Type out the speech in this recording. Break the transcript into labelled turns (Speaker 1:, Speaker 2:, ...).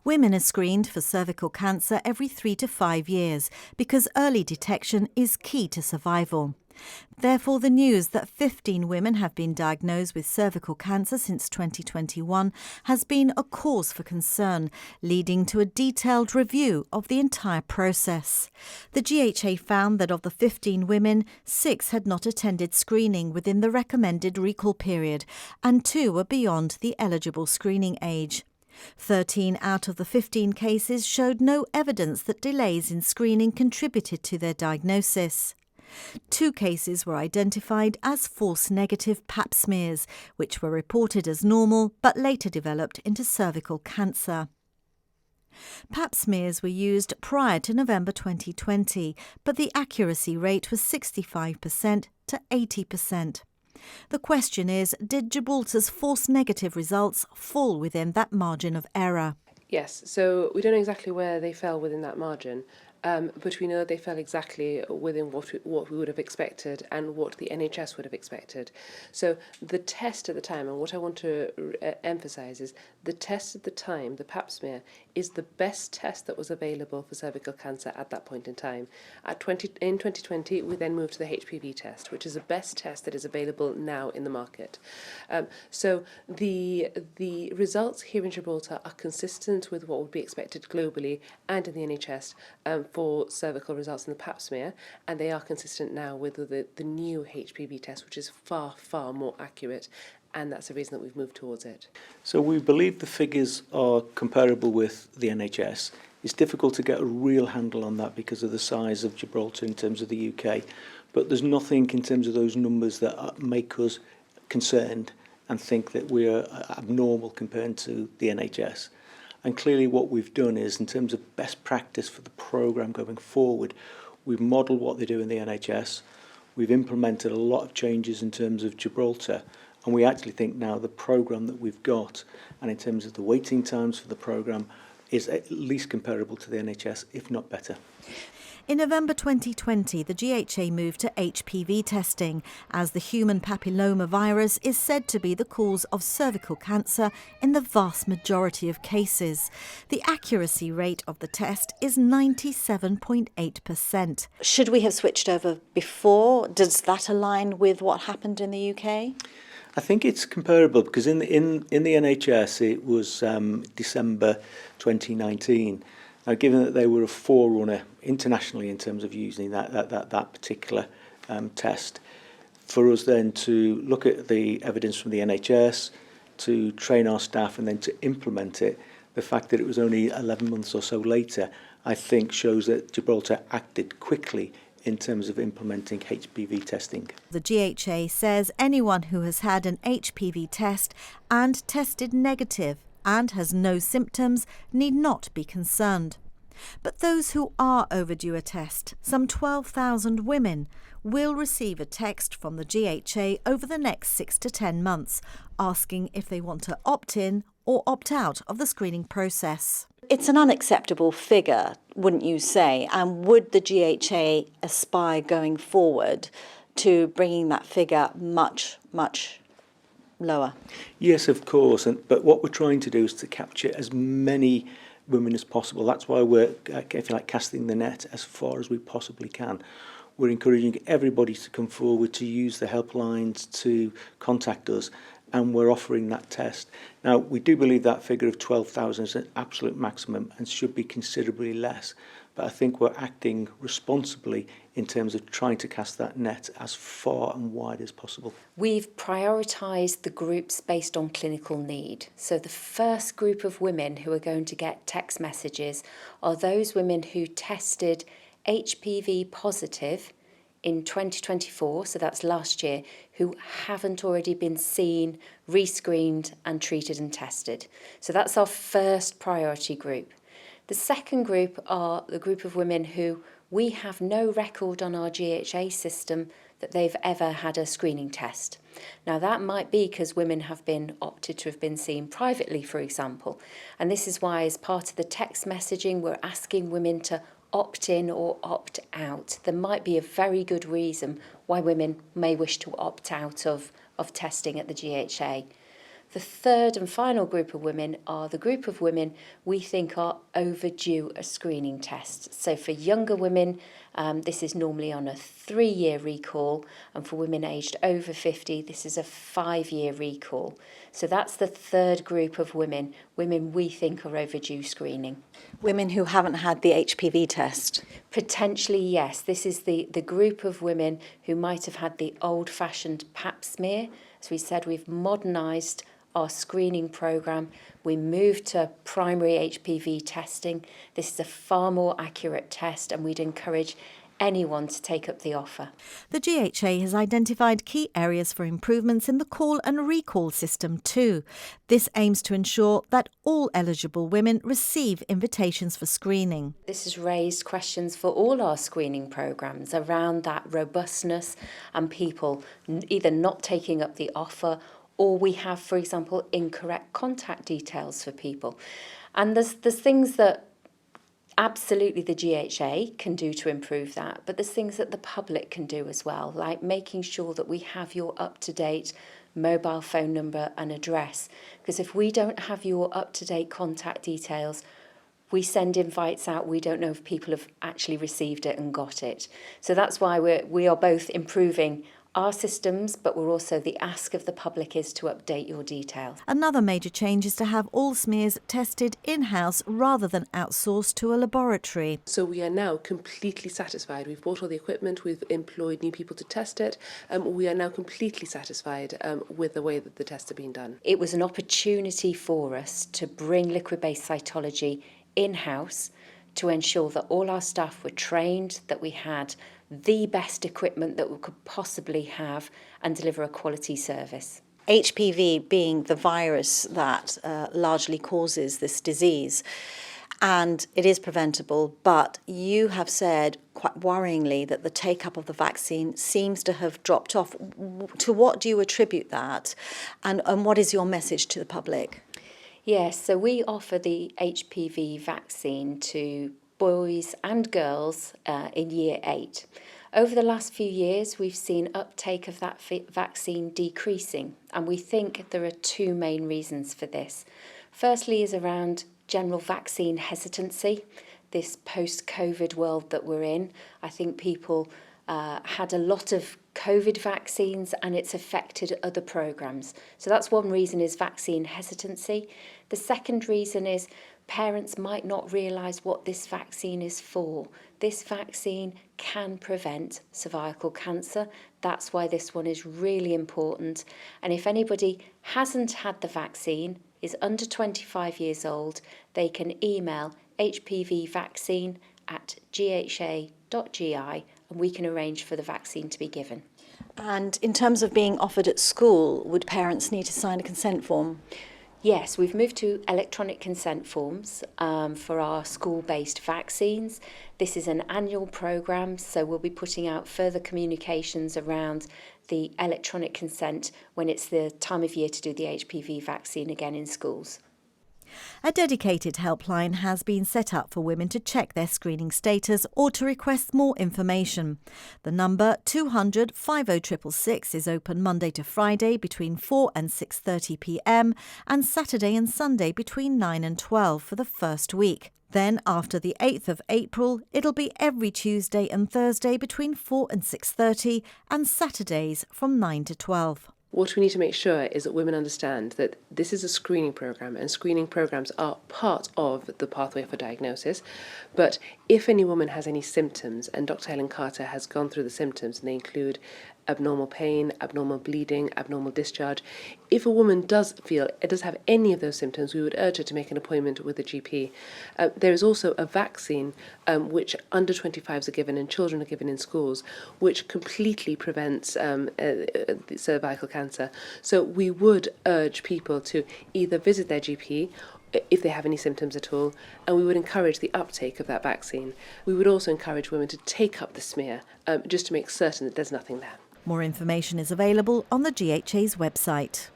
Speaker 1: Women are screened for cervical cancer every 3 to 5 years because early detection is key to survival. Therefore, the news that 15 women have been diagnosed with cervical cancer since 2021 has been a cause for concern, leading to a detailed review of the entire process. The GHA found that of the 15 women, 6 had not attended screening within the recommended recall period, and 2 were beyond the eligible screening age. 13 out of the 15 cases showed no evidence that delays in screening contributed to their diagnosis. 2 cases were identified as false negative pap smears, which were reported as normal but later developed into cervical cancer. Pap smears were used prior to November 2020, but the accuracy rate was 65% to 80%. The question is, did Gibraltar's false negative results fall within that margin of error?
Speaker 2: Yes, so we don't know exactly where they fell within that margin, but we know they fell exactly within what we would have expected and what the NHS would have expected. So the test at the time, and what I want to emphasise is the test at the time, the pap smear, is the best test that was available for cervical cancer at that point in time. In 2020, we then moved to the HPV test, which is the best test that is available now in the market. So the results here in Gibraltar are consistent with what would be expected globally and in the NHS for cervical results in the pap smear, and they are consistent now with the new HPV test, which is far, far more accurate, and that's the reason that we've moved towards it.
Speaker 3: So we believe the figures are comparable with the NHS. It's difficult to get a real handle on that because of the size of Gibraltar in terms of the UK, but there's nothing in terms of those numbers that make us concerned and think that we're abnormal compared to the NHS. And clearly what we've done is, in terms of best practice for the programme going forward, we've modelled what they do in the NHS, we've implemented a lot of changes in terms of Gibraltar, and we actually think now the programme that we've got, and in terms of the waiting times for the programme, is at least comparable to the NHS, if not better.
Speaker 1: In November 2020, the GHA moved to HPV testing, as the human papilloma virus is said to be the cause of cervical cancer in the vast majority of cases. The accuracy rate of the test is 97.8%.
Speaker 4: Should we have switched over before? Does that align with what happened in the UK?
Speaker 3: I think it's comparable because in the NHS it was December 2019. Now, given that they were a forerunner internationally in terms of using that particular test, for us then to look at the evidence from the NHS, to train our staff and then to implement it, the fact that it was only 11 months or so later, I think shows that Gibraltar acted quickly in terms of implementing HPV testing.
Speaker 1: The GHA says anyone who has had an HPV test and tested negative and has no symptoms need not be concerned. But those who are overdue a test, some 12,000 women, will receive a text from the GHA over the next 6 to 10 months, asking if they want to opt in or opt out of the screening process.
Speaker 4: It's an unacceptable figure, wouldn't you say? And would the GHA aspire going forward to bringing that figure much, much lower?
Speaker 3: Yes, of course, but what we're trying to do is to capture as many women as possible. That's why we're, if you like, casting the net as far as we possibly can. We're encouraging everybody to come forward, to use the helplines, to contact us, and we're offering that test. Now, we do believe that figure of 12,000 is an absolute maximum and should be considerably less, but I think we're acting responsibly in terms of trying to cast that net as far and wide as possible.
Speaker 5: We've prioritised the groups based on clinical need. So the first group of women who are going to get text messages are those women who tested HPV positive in 2024, so that's last year, who haven't already been seen, rescreened and treated and tested. So that's our first priority group. The second group are the group of women who we have no record on our GHA system that they've ever had a screening test. Now that might be because women have been opted to have been seen privately, for example, and this is why as part of the text messaging we're asking women to opt in or opt out. There might be a very good reason why women may wish to opt out of testing at the GHA. The third and final group of women are the group of women we think are overdue a screening test. So for younger women, this is normally on a 3-year recall, and for women aged over 50, this is a 5-year recall. So that's the third group of women we think are overdue screening.
Speaker 4: Women who haven't had the HPV test?
Speaker 5: Potentially, yes. This is the group of women who might have had the old-fashioned pap smear. As we said, we've modernised our screening programme. We moved to primary HPV testing. This is a far more accurate test, and we'd encourage anyone to take up the offer.
Speaker 1: The GHA has identified key areas for improvements in the call and recall system too. This aims to ensure that all eligible women receive invitations for screening.
Speaker 5: This has raised questions for all our screening programmes around that robustness and people either not taking up the offer, or we have, for example, incorrect contact details for people. And there's things that absolutely the GHA can do to improve that, but there's things that the public can do as well, like making sure that we have your up-to-date mobile phone number and address. Because if we don't have your up-to-date contact details, we send invites out, we don't know if people have actually received it and got it. So that's why we are both improving our systems, but we're also, the ask of the public is to update your details.
Speaker 1: Another major change is to have all smears tested in-house rather than outsourced to a laboratory.
Speaker 2: So we are now completely satisfied. We've bought all the equipment, we've employed new people to test it. We are now completely satisfied with the way that the tests are being done.
Speaker 5: It was an opportunity for us to bring liquid-based cytology in-house to ensure that all our staff were trained, that we had the best equipment that we could possibly have, and deliver a quality service.
Speaker 4: HPV being the virus that largely causes this disease, and it is preventable, but you have said quite worryingly that the take-up of the vaccine seems to have dropped off. To what do you attribute that, and what is your message to the public?
Speaker 5: Yes, so we offer the HPV vaccine to boys and girls in year 8. Over the last few years, we've seen uptake of that vaccine decreasing, and we think there are 2 main reasons for this. Firstly is around general vaccine hesitancy, this post-COVID world that we're in. I think people had a lot of COVID vaccines and it's affected other programmes. So that's one reason, is vaccine hesitancy. The second reason is parents might not realise what this vaccine is for. This vaccine can prevent cervical cancer. That's why this one is really important. And if anybody hasn't had the vaccine, is under 25 years old, they can email hpvvaccine@gha.gi and we can arrange for the vaccine to be given.
Speaker 4: And in terms of being offered at school, would parents need to sign a consent form?
Speaker 5: Yes, we've moved to electronic consent forms for our school-based vaccines. This is an annual programme, so we'll be putting out further communications around the electronic consent when it's the time of year to do the HPV vaccine again in schools.
Speaker 1: A dedicated helpline has been set up for women to check their screening status or to request more information. The number 200 50666 is open Monday to Friday between 4 and 6:30 p.m. and Saturday and Sunday between 9 and 12 for the first week. Then, after the 8th of April, it'll be every Tuesday and Thursday between 4 and 6:30 and Saturdays from 9 to 12.
Speaker 2: What we need to make sure is that women understand that this is a screening programme, and screening programmes are part of the pathway for diagnosis. But if any woman has any symptoms, and Dr. Helen Carter has gone through the symptoms, and they include abnormal pain, abnormal bleeding, abnormal discharge. If a woman does have any of those symptoms, we would urge her to make an appointment with a GP. There is also a vaccine which under 25s are given and children are given in schools, which completely prevents cervical cancer. So we would urge people to either visit their GP if they have any symptoms at all, and we would encourage the uptake of that vaccine. We would also encourage women to take up the smear just to make certain that there's nothing there.
Speaker 1: More information is available on the GHA's website.